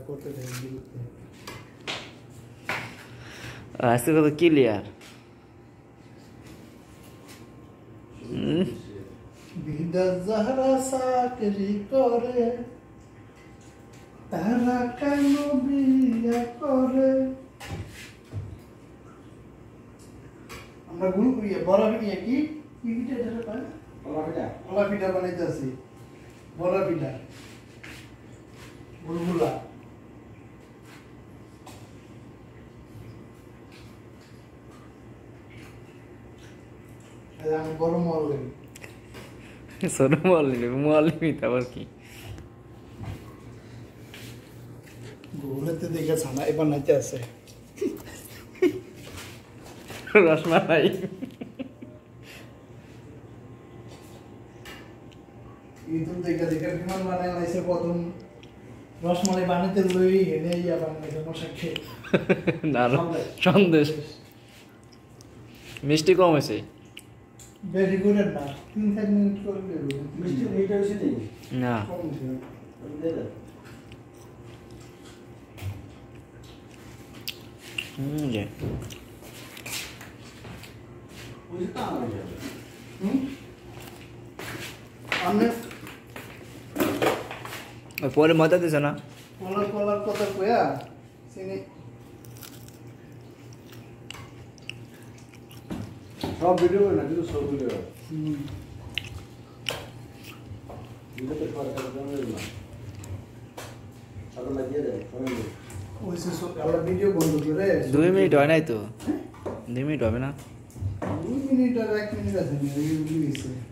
করতে থাকি আজকে কত ক্লিয়ার বিদাত যারা চাকরি করে তারা কেন বিয়ে করে আমরা গুরু করিয়া বড় পিঠা কি পিঠা যেটা পায় কলা পিঠা বানাইতেছি বড় পিঠা বুলবুলা আমি বড় মল্লিক ছোট মল্লিক আবার কি গুগলেতে দেখে ছানা এবার নাইতে আছে রসমালাই ইউটিউব দেখে দেখে বিমান বানায় আইছে প্রথম রসমালাই বানাইতে লই এনে ইয়া বানাইছে মশা খেয়ে না সন্দেশ মিষ্টি কম হয়েছে ভেরি গুড না 3-4 মিনিট করে দেব মিষ্টি এইটা হইছে নি না কম ছিল যে ওই তা না যাবে আমি পরে মজা দিছে না কলার কথা কয়া চিনি সব ভিডিও না কিন্তু সব ভিডিও ভিডিওতে সরকার জানে না আর লাগিয়ে দেয় ওই সে আমরা ভিডিও বন্ধ করে 2 মিনিট হয় নাই তো 2 মিনিট হবে না 2 মিনিট আর 1 মিনিট আছে না এই ভিডিও